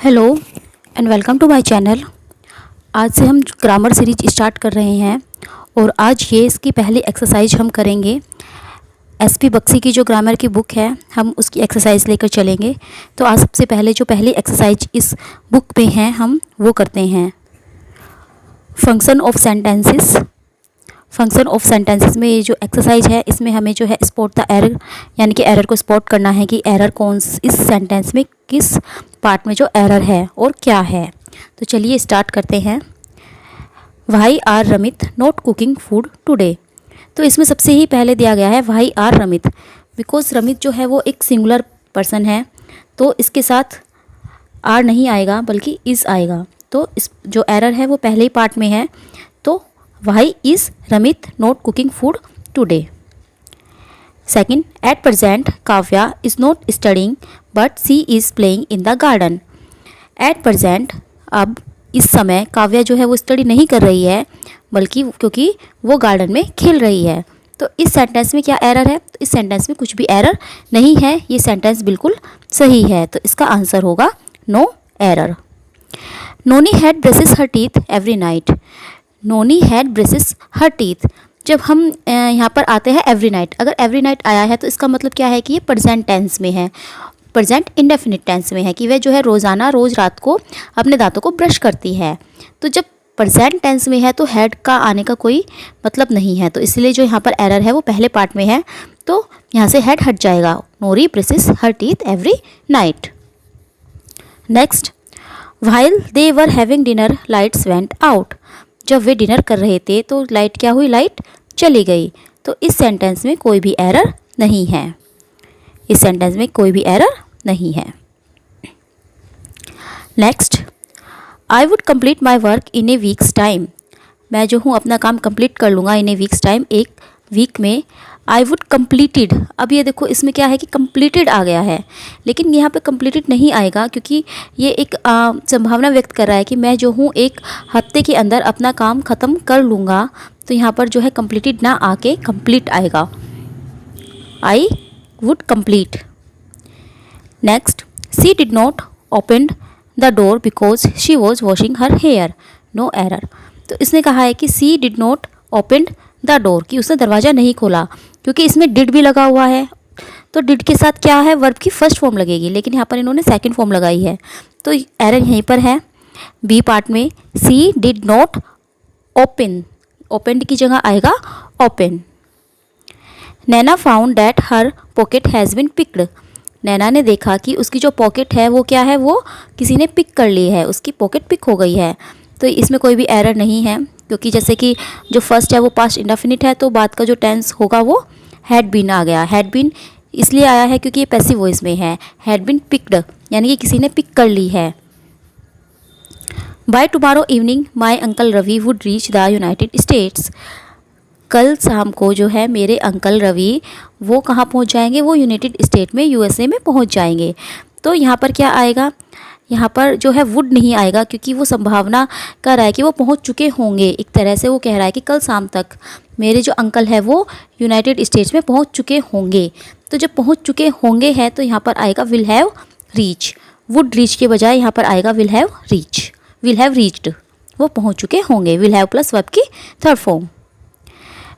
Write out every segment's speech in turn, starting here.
Hello and welcome to my channel. आज से हम ग्रामर सीरीज स्टार्ट कर रहे हैं और आज ये इसकी पहली एक्सरसाइज हम करेंगे। एसपी बख्शी की जो ग्रामर की बुक है हम उसकी एक्सरसाइज लेकर चलेंगे। तो आज सबसे पहले जो पहली एक्सरसाइज इस बुक पे हैं हम वो करते हैं। Function of sentences. Function of sentences में ये जो एक्सरसाइज है इसमें हमें जो है स्पॉट द एरर यानी कि एरर को स्पॉट करना है कि एरर कौन इस सेंटेंस में किस पार्ट में जो एरर है और क्या है। तो चलिए स्टार्ट करते हैं। Why are Ramit not cooking food today. तो इसमें सबसे ही पहले दिया गया है why are Ramit, because Ramit जो है वो एक सिंगुलर पर्सन है तो इसके साथ आर नहीं आएगा बल्कि इज़ आएगा। तो इस जो एरर है वो पहले ही पार्ट में है। तो why is Ramit not cooking food today. Second, at present Kavya is not studying but she is playing in the garden. At present, अब इस समय काव्या जो है वो स्टडी नहीं कर रही है बल्कि क्योंकि वो गार्डन में खेल रही है। तो इस सेंटेंस में क्या एरर है? तो इस सेंटेंस में कुछ भी एरर नहीं है, ये सेंटेंस बिल्कुल सही है। तो इसका आंसर होगा no error. Noni had brushes her teeth every night. Noni had brushes her teeth. जब हम यहाँ पर आते हैं एवरी नाइट, अगर एवरी नाइट आया है तो इसका मतलब क्या है कि ये प्रेजेंट टेंस में है, प्रेजेंट इंडेफिनिट टेंस में है कि वह जो है रोज़ाना रोज़ रात को अपने दांतों को ब्रश करती है। तो जब प्रेजेंट टेंस में है तो हैड का आने का कोई मतलब नहीं है, तो इसलिए जो यहाँ पर एरर है वो पहले पार्ट में है तो यहाँ से हैड हट जाएगा। Nori brushes her teeth every night. Next, while they were having dinner lights went out. जब वे डिनर कर रहे थे तो लाइट क्या हुई? लाइट चली गई। तो इस सेंटेंस में कोई भी एरर नहीं है, इस सेंटेंस में कोई भी एरर नहीं है। Next, I would complete my work in A weeks time. मैं जो हूँ अपना काम कंप्लीट कर लूँगा इन ए वीक्स टाइम, एक वीक में। आई वुड कंप्लीटेड, अब ये देखो इसमें क्या है कि कंप्लीटेड आ गया है, लेकिन यहाँ पे कंप्लीटेड नहीं आएगा क्योंकि ये एक संभावना व्यक्त कर रहा है कि मैं जो हूँ एक हफ्ते के अंदर अपना काम ख़त्म कर लूँगा। तो यहाँ पर जो है कंप्लीटेड ना आके कंप्लीट आएगा। I would complete. Next, she did not open the door because she was washing her hair. No error. तो इसने कहा है कि she did not open the door, कि उसने दरवाज़ा नहीं खोला, क्योंकि इसमें डिड भी लगा हुआ है। तो डिड के साथ क्या है? वर्ब की फर्स्ट फॉर्म लगेगी, लेकिन यहाँ पर इन्होंने सेकंड फॉर्म लगाई है तो एरर यहीं पर है। बी पार्ट में she did not open, open की जगह आएगा open. Naina found that her pocket has been picked. Naina ने देखा कि उसकी जो पॉकेट है वो क्या है, वो किसी ने पिक कर ली है, उसकी पॉकेट पिक हो गई है। तो इसमें कोई भी एरर नहीं है क्योंकि जैसे कि जो फर्स्ट है वो पास्ट इंडेफिनिट है तो बाद का जो टेंस होगा वो हैड बीन आ गया। हैड बीन इसलिए आया है क्योंकि ये पैसिव वॉइस में है। हैड बीन पिक्ड यानी कि किसी ने पिक कर ली है। By tomorrow evening my uncle Ravi would reach the United States. कल शाम को जो है मेरे अंकल रवि वो कहाँ पहुँच जाएंगे? वो यूनाइटेड स्टेट में, यूएसए में पहुँच जाएंगे। तो यहाँ पर क्या आएगा? यहाँ पर जो है वुड नहीं आएगा क्योंकि वो संभावना कर रहा है कि वो पहुँच चुके होंगे। एक तरह से वो कह रहा है कि कल शाम तक मेरे जो अंकल है वो यूनाइटेड स्टेट्स में पहुँच चुके होंगे। तो जब पहुँच चुके होंगे है तो यहाँ पर आएगा will have reach. Would reach के बजाय यहाँ पर आएगा will have reach, will have reached. वो पहुँच चुके होंगे, विल हैव प्लस वर्ब की third form.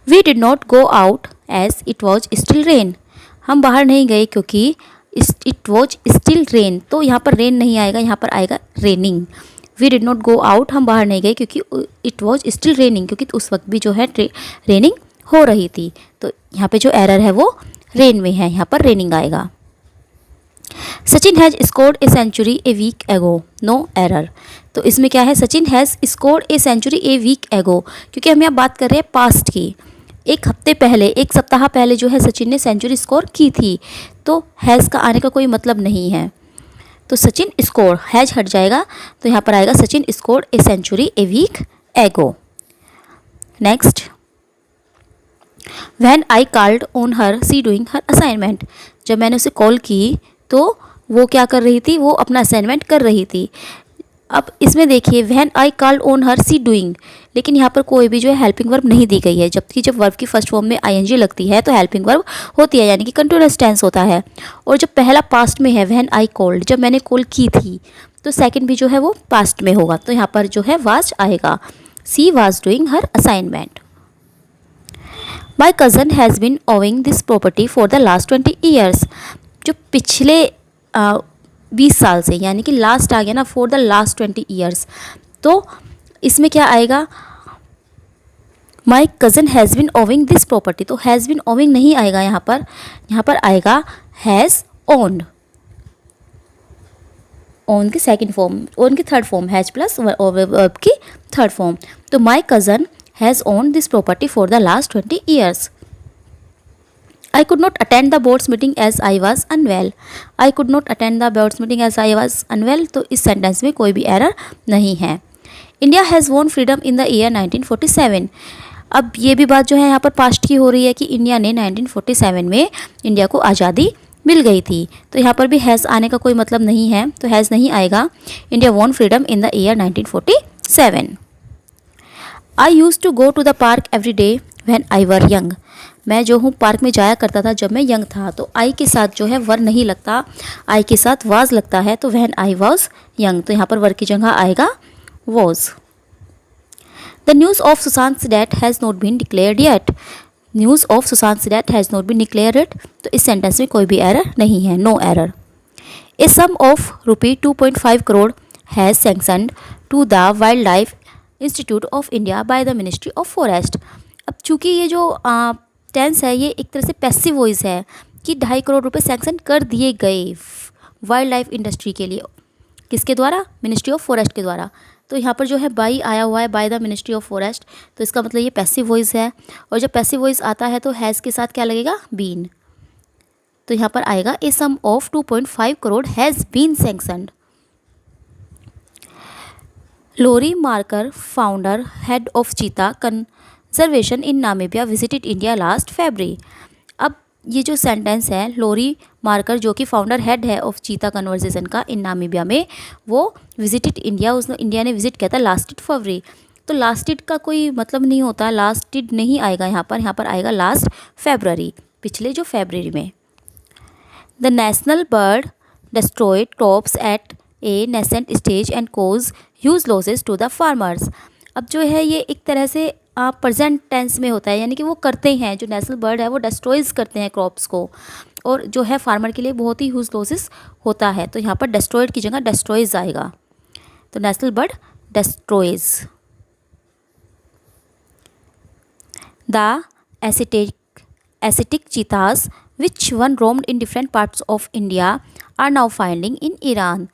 We did not go out as it was still rain. हम बाहर नहीं गए क्योंकि इट वॉज स्टिल रेन। तो यहाँ पर रेन नहीं आएगा, यहाँ पर आएगा raining. We did not go out, हम बाहर नहीं गए क्योंकि इट वॉज स्टिल रेनिंग, क्योंकि उस वक्त भी जो है रेनिंग हो रही थी। तो यहाँ पे जो एरर है वो रेन में है, यहाँ पर रेनिंग आएगा। Sachin has scored a century a week ago. No error. तो इसमें क्या है? Sachin has scored a century a week ago, क्योंकि हम यहाँ बात कर रहे हैं पास्ट की। एक हफ्ते पहले, एक सप्ताह पहले जो है सचिन ने सेंचुरी स्कोर की थी। तो हैज़ का आने का कोई मतलब नहीं है। तो सचिन स्कोर, हैज हट जाएगा तो यहाँ पर आएगा Sachin scored a century a week ago. Next, when I called on her she doing her assignment. जब मैंने उसे कॉल की तो वो क्या कर रही थी? वो अपना असाइनमेंट कर रही थी। अब इसमें देखिए when I called on her she doing, लेकिन यहाँ पर कोई भी जो है हेल्पिंग वर्ब नहीं दी गई है, जबकि जब वर्ब की फर्स्ट फॉर्म में आईएनजी लगती है तो हेल्पिंग वर्ब होती है, यानी कि कंटिन्यूअस टेंस होता है। और जब पहला पास्ट में है व्हेन आई कॉल्ड, जब मैंने कॉल की थी, तो सेकंड भी जो है वो पास्ट में होगा, तो यहाँ पर जो है वाज आएगा। She was doing her assignment. My cousin has been owing this property for the last 20 years. जो पिछले 20 साल से, यानी कि लास्ट आ गया ना, फॉर द लास्ट 20 ईयर्स, तो इसमें क्या आएगा, my cousin has been owing this property, तो हैज़ बिन ओविंग नहीं आएगा यहाँ पर आएगा हैज़ ओन्ड। ओन की सेकेंड फॉर्म, ओन की third form, has plus verb की थर्ड फॉर्म। तो my cousin has own this property for the last 20 years. I could not attend the board's meeting as I was unwell. I could not attend the board's meeting as I was unwell, तो इस sentence में कोई भी error नहीं है। India has won freedom in the year 1947. अब ये भी बात जो है यहाँ पर पास्ट की हो रही है कि इंडिया ने 1947 में इंडिया को आज़ादी मिल गई थी, तो यहाँ पर भी हैज़ आने का कोई मतलब नहीं है, तो हैज़ नहीं आएगा। India won freedom in the year 1947। I use to go to the park every day when I were young. मैं जो हूँ पार्क में जाया करता था जब मैं यंग था, तो आई के साथ जो है वर नहीं लगता, आई के साथ वाज लगता है, तो व्हेन आई वॉज यंग, तो यहाँ पर वर की जगह आएगा was. The news of Sushant death has not been declared yet. News of Sushant death has not been declared, तो इस सेंटेंस में कोई भी एरर नहीं है, no error. A sum of ₹2.5 crore has sanctioned to the wild life institute of India by the ministry of forest. अब चूँकि ये जो टेंस है ये एक तरह से पैसिव वॉइस है कि 2.5 करोड़ रुपए सैंक्शन कर दिए गए वाइल्ड लाइफ इंडस्ट्री के लिए, किसके द्वारा, मिनिस्ट्री ऑफ फॉरेस्ट के द्वारा। तो यहाँ पर जो है बाई आया हुआ है, bye the ministry of forest, तो इसका मतलब ये पैसिव वॉइस है। और जब पैसिव वॉइस आता है तो हैज़ के साथ क्या लगेगा, बीन, तो यहाँ पर आएगा a sum of 2.5 crore has been sanctioned. Laurie Marker, founder head of cheetah conservation in Namibia, visited India last February. अब ये जो सेंटेंस है, लोरी मार्कर जो कि फाउंडर हेड है ऑफ चीता कन्वर्जेशन का इन नामीबिया में, वो विजिटेड इंडिया, उस इंडिया ने विजिट किया था लास्टेड फरवरी। तो लास्टेड का कोई मतलब नहीं होता, लास्टेड नहीं आएगा यहाँ पर आएगा लास्ट फरवरी, पिछले जो फरवरी में। The national bird destroyed crops at a nascent stage and cause huge losses to the farmers। अब जो है ये एक तरह से प्रेजेंट टेंस में होता है, यानी कि वो करते हैं, जो नेशनल बर्ड है वो डिस्ट्रॉयज करते हैं क्रॉप्स को, और जो है फार्मर के लिए बहुत ही ह्यूज लॉसेस होता है, तो यहाँ पर डिस्ट्रॉयड की जगह डिस्ट्रॉयज आएगा, तो national bird destroys. The acetic चीतास which one roamed in different parts of India are now finding in Iran।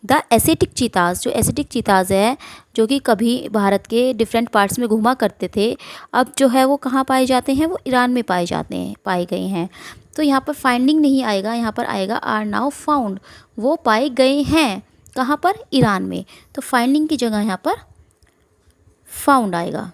The Asiatic cheetahs, जो एसिटिक चीताज है जो कि कभी भारत के डिफरेंट पार्ट्स में घूमा करते थे, अब जो है वो कहाँ पाए जाते हैं, वो ईरान में पाए गए हैं। तो यहाँ पर फाइंडिंग नहीं आएगा, यहाँ पर आएगा आर नाउ फाउंड, वो पाए गए हैं कहाँ पर, ईरान में, तो फाइंडिंग की जगह यहाँ पर फाउंड आएगा।